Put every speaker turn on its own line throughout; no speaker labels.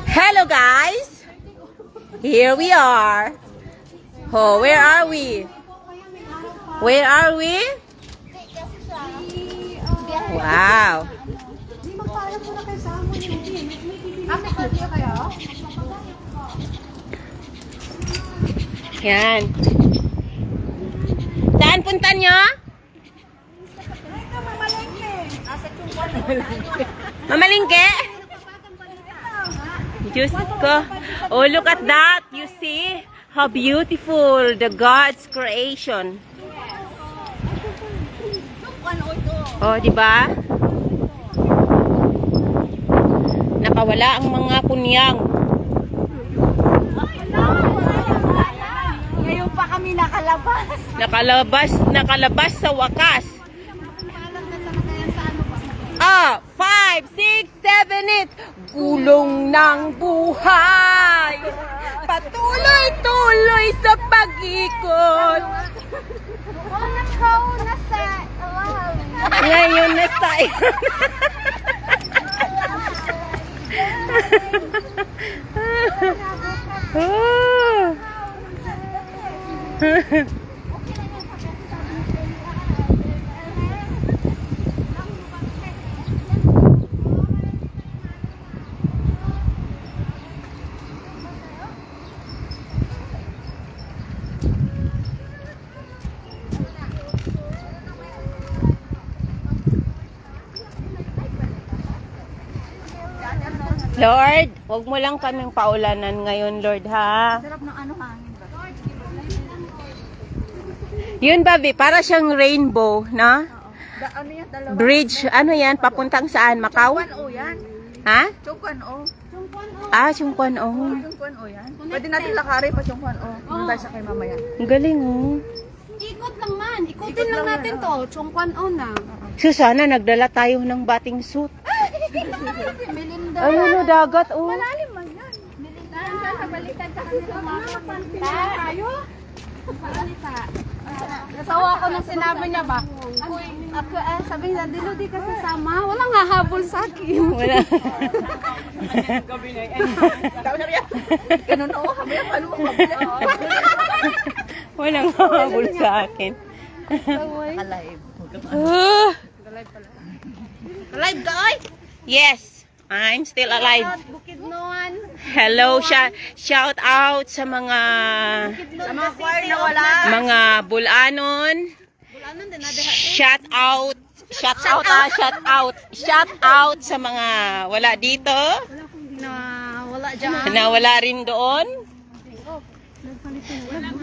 Hello guys! Here we are. Oh, where are we? Where are we? Wow! Yan. Saan punta nyo? Mamalingke? Diyos ko. Oh, look at that. You see how beautiful the God's creation. Oh, di ba? Nakawala ang mga kunyang.
Ngayon pa kami nakalabas.
Nakalabas sa wakas. Ah, 5, 6, 7, 8. Gulong ng buhay. Patuloy-tuloy sa pag-ikot. Ngayon na sa Lord, huwag mo lang kaming paulanan ngayon, Lord, ha?
Sarap ng ano hangin ba?
Yun, Babi, para siyang rainbow, na?
Ano yan? Dalawa?
Bridge, ano yan? Papuntang saan? Macau?
Chungkwan O yan.
Ha?
Chungkwan O.
Ah, Chungkwan O.
Chungkwan O yan. Pwede natin lakari pa Chungkwan O. Doon tayo sa kay mamaya.
Ang galing, oh.
Ikot lang man. Ikutin lang natin to. Chungkwan O na.
Susana, nagdala tayo ng bathing suit.
Melinda.
Ayun, dagat, oh.
Malalim man yan.
Melinda. Balikan sa kanila. Tayo? Palita. Nasawa ko nung sinabi niya ba? Ako sabi niya, Dilo, di ka sasama. Walang hahabol sa akin.
Wala.
Ganun o, kamaya paluwa.
Walang hahabol sa akin.
Alive.
Alive ka, oy!
Yes, I'm still alive.
Bukid noan.
Hello, shout out sa mga
Sa mga choir na wala.
mga bulanon.
Bulanon din na
Shout out sa mga wala dito.
na wala dyan.
Na wala rin doon.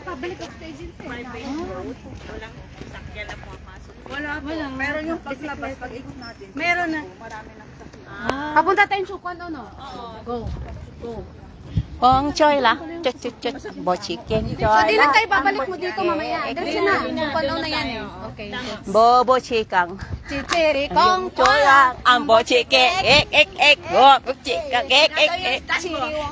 Pabalik ako sa agency.
Wala po. Meron yung paglabas, pag-ikot natin.
Meron na.
Marami na.
Papunta tayong Chungkwan O, no? Go. Go.
Pong choy la. Chut. Bo chicken
So,
choy
di lang
la.
tayo babalik mo dito mamaya. Diretso na. Chungkwan O na yan eh. Okay.
Bobo chikang.
Chichiri
Kong
kong
choy la. Ang bo chicken. Ek. Bo chikang. Ek.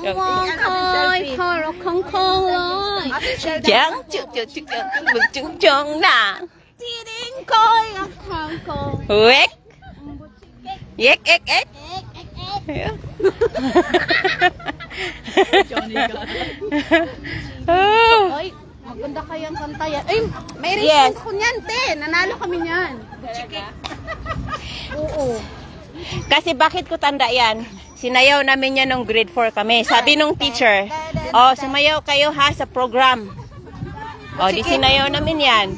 Kong koy koro kong kong loy.
Chang chuk na.
Chiring koy kong kong.
Wek. Ek.
Oy, maganda kayang kanta yan. Ay, may
Yes.
reason ko niyan, te. Nanalo kami niyan. Oo.
Kasi bakit ko tanda yan? Sinayaw namin yan nung grade 4 kami. Sabi nung teacher, oh, sumayaw kayo ha sa program. Oh, di sinayaw namin yan.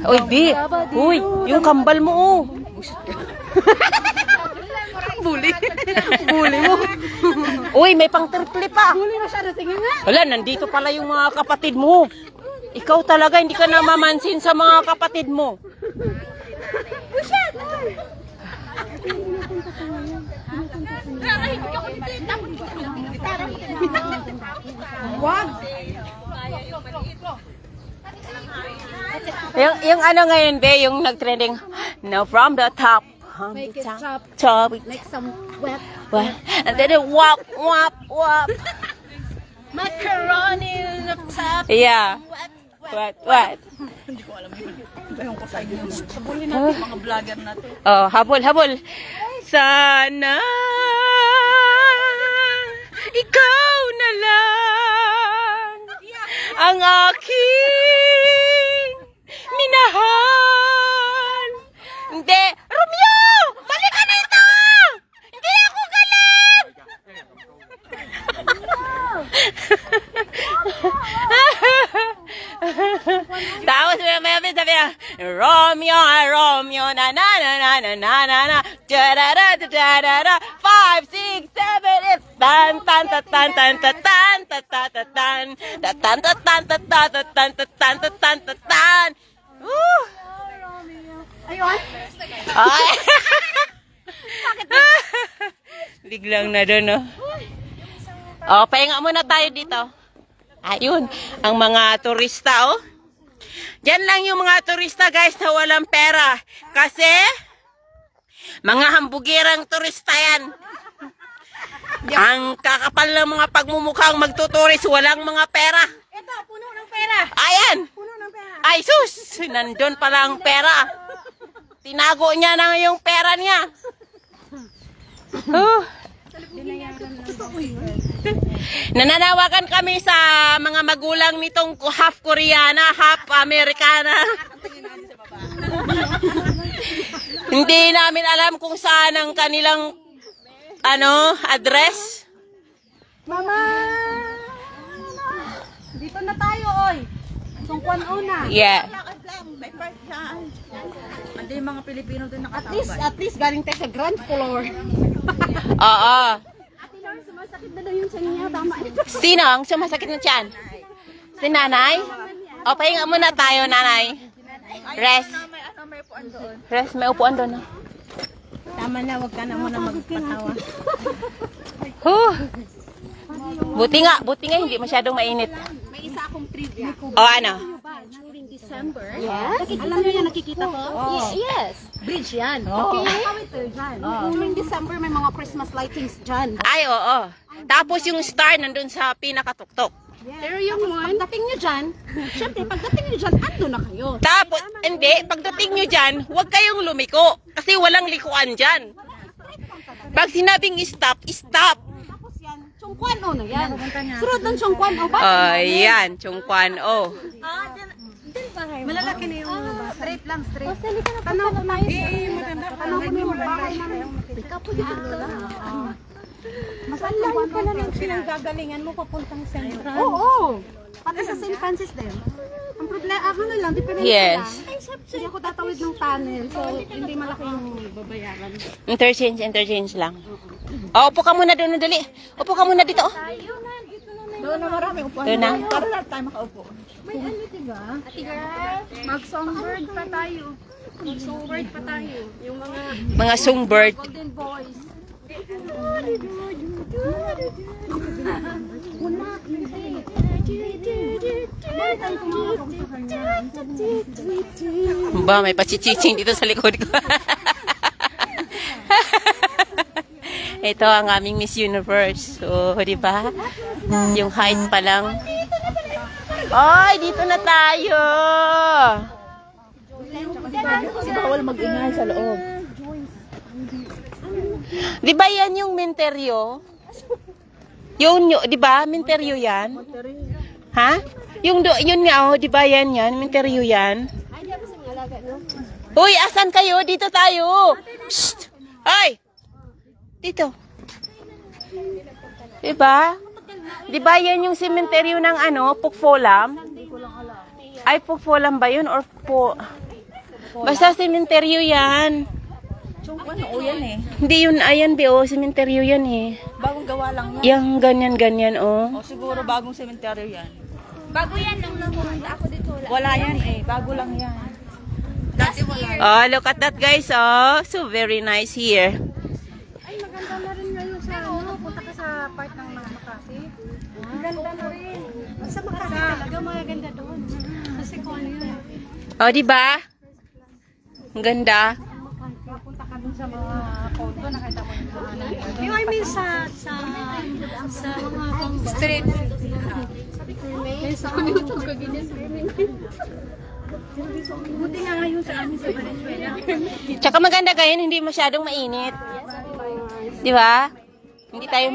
Uy, Bi. Uy, yung kambal mo, oh.
Bully.
Bully mo. Uy, may pang triple pa.
Bully masyado. Tingin nga.
Wala, nandito pala yung mga kapatid mo. Ikaw talaga, hindi ka na mamansin sa mga kapatid mo.
Wag.
Yung ano ngayon, Be, yung nag-trending, no, from the top.
Make it chop.
Chop.
Make some wet.
And then it wap.
Macaroni in the top.
Yeah. What?
Hindi ko alam yun. Iba ko sa inyo. Habulin natin mga vlogger natin.
Oh, habol. Sana Romeo, Romeo, na na na na na na na na, da da da da da da da, 5, 6, 7, 8, tan tan tan tan tan tan tan tan tan tan tan tan tan tan tan tan tan tan tan.
Ayun.
Ay. Biglang na doon, oh. Oh, pahinga muna tayo dito. Ayun, ang mga turista, oh. Diyan lang yung mga turista, guys, na walang pera. Kasi, mga hambugirang turista yan. Ang kakapal ng mga pagmumukhang magtuturis, walang mga pera.
Ito, puno ng pera.
Ayan.
Puno ng pera.
Ay, sus! Nandun pala ang pera. Tinago niya na yung pera niya. Oh. Nananawagan kami sa mga magulang nitong half Koreana, half Amerikana. Hindi namin alam kung saan ang kanilang address.
Mama! Dito na tayo, oy. Sungkwan una.
Yeah.
Lakad lang, may park dyan. Hindi yung mga Pilipino din nakatambay.
At least galing tayo sa ground floor.
Oo.
Ate Lord, sumasakit na daw yung tiyan niya. Tama.
Sino ang sumasakit na tiyan? Si nanay? O, pahinga muna tayo, nanay. Rest.
May upuan doon.
Rest, may upuan doon.
Tama na, wag ka na muna magpatawa.
Huh. Buti nga, hindi masyadong mainit.
May isa akong trivia.
O, ano?
During December, alam niyo yan, nakikita ko? Yes. Bridge yan. Okay? Nakawiter dyan. During December, may mga Christmas lightings dyan.
Ay, oo. Tapos yung star nandun sa pinakatuktok.
Pero yung pagdating nyo dyan, syempre, pagdating nyo dyan, ando na kayo.
Tapos, hindi, pagdating nyo dyan, huwag kayong lumiko. Kasi walang likuan dyan. Pag sinabing stop, stop.
Tapos yan, Chongkwan O na yan. Sunod ng Chongkwan O ba?
Ayan, Chongkwan O.
Malalaki na yung straight lang, straight. Tanaw ko tayo. Tanaw ko na yung bahay namin. Kapo dito lang. Masalang ka na lang pinanggagalingan mo papuntang Central. Oo. Pati sa St. Francis din. Ang problema, ako na lang, depende
Yes.
lang. Hindi ako tatawid ng tunnel, so hindi malaki yung babayaran.
Interchange lang. O, upo ka muna doon, dali. Upo ka muna dito.
Doon na marami upuan.
Doon na.
Para lahat tayo makaupo.
May ano, diba? Ate girl, mag-songbird pa tayo. Mag-songbird pa tayo. Yung
Mga songbird.
golden boys.
Ba, may pachichiching dito sa likod ko. Ito ang aming Miss Universe. So, di ba? Yung height pa lang. Ay, dito na tayo.
Kasi bawal mag-ingay sa loob.
Di ba yan yung Minteryo? Yung, di ba? Minteryo yan? Ha? Yung yun nga, oh, di ba yan yan? Minteryo yan? Uy, asan kayo? Dito tayo. Psst! Ay! Dito. Di ba? Di ba yan yung sementeryo ng Pukfolam? Ay, Pukfolam ba yun? Or basta sementeryo yan.
Chongkwan O yan eh.
Hindi yun, ayan Bio, sementeryo yan eh.
Bagong gawa lang yan.
Yung ganyan-ganyan, oh.
O siguro bagong sementeryo yan.
Bago yan nung namunta ako dito.
Wala yan eh. Bago lang yan. Dati wala.
Oh, look at that guys, oh. So very nice here.
Ay, maganda na rin ngayon sa punta ka sa part ng mga Makati. Ang ganda na rin. Sa Makati talaga maganda doon. Kasi kung ano yun.
Oh, di ba? Ang ganda.
Punta ka dun sa mga photo, nakita mo yung mga yung I mean sa mga street. Sa YouTube ka ganyan. Buti nga ngayon sa amin sa Valenzuela.
Tsaka maganda ganyan, hindi masyadong mainit. Di ba? Hindi tayo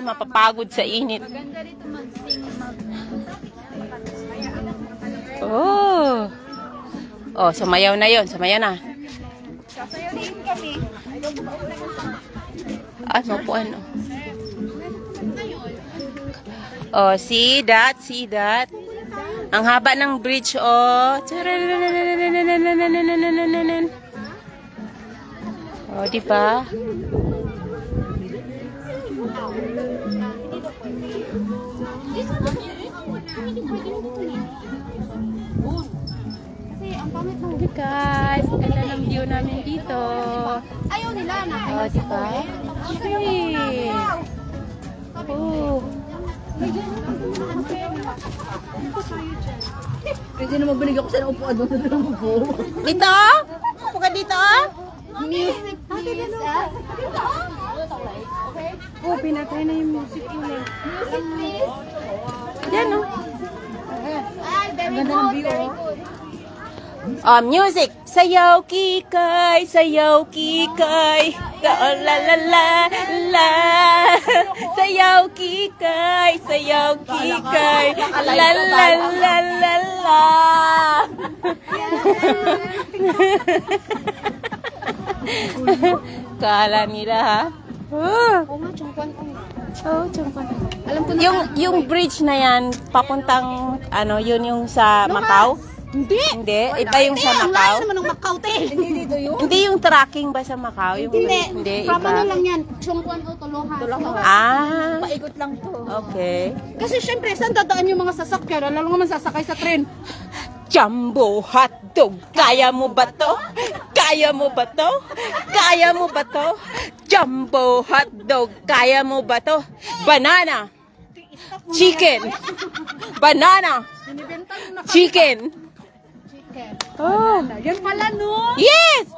mapapagod sa init.
Maganda rito mag-sing,
Oh. Oh, sumayaw na 'yon, sumayaw na.
Sasayaw din kami.
Ah, mapuan. Oh, see that, see that. Ang haba ng bridge, oh. Oh, di ba? Okay, guys. Ganda ng view namin dito.
Ayaw nila na.
Oh, di ba? Sweet. Oh.
Pwede naman binigyan ko sa upuan doon na lang po.
Dito? Upo ka dito?
Music, please.
Oh, pinatay na yung music yun eh.
Music, please.
Yan, oh.
Ay, very good, very good.
Music. Sayaw kikay, sayaw kikay. La la la la la. Sayaw kikay, sayaw kikay. La la la la la. Kala nila ha.
Oo nga, chungkwan ko.
Oh, chungkwan.
Alam ko na.
Yung bridge na yan, papuntang, ano, yun yung sa Macau?
Hindi.
Hindi, iba yung sa
Ang layo
Macau.
naman ng Macau, te.
Hindi dito yun.
Hindi yung tracking ba sa Macau? Yung,
Hindi. From
iba.
ano lang yan? Chungkwan o Tolohan.
Ah,
Paikot lang to.
okay.
Kasi syempre, saan dadaan yung mga sasakyan? Lalo naman sasakay sa tren.
Jumbo hotdog, kaya mo ba to? Kaya mo ba to? Kaya mo ba to? Jumbo hotdog, kaya mo ba to? Banana, chicken, banana, chicken.
Chicken.
Oh,
Yan pala, no?
yes!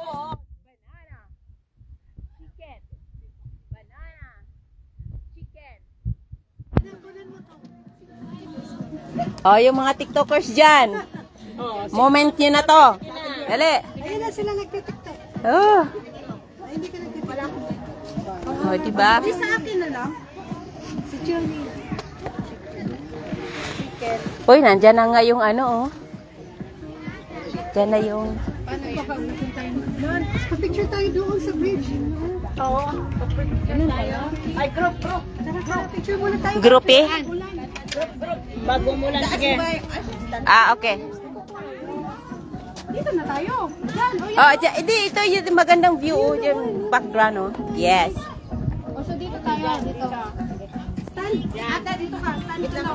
Oh, yung mga TikTokers dyan. Moment nyo na to. Dali.
Ayun na sila nagtitiktok.
Oh.
Ay, hindi ka nagtitiktok.
Oh, diba?
Sa akin na lang.
Si Johnny.
Uy, nandyan na nga yung ano, oh. Dyan na yung...
Paano pakaulitin tayo? Man, picture tayo doon sa bridge. Oo. Ganun tayo? Ay, group. Tara, picture muna tayo.
Group eh?
Bago muna, sige.
Ah, okay.
Dito na tayo. Yan, o yan.
Oh, ito yung magandang view, oh, yung background, oh. Yes.
O, so dito tayo. Dito. Stand. Ate, dito ka. Stand dito na.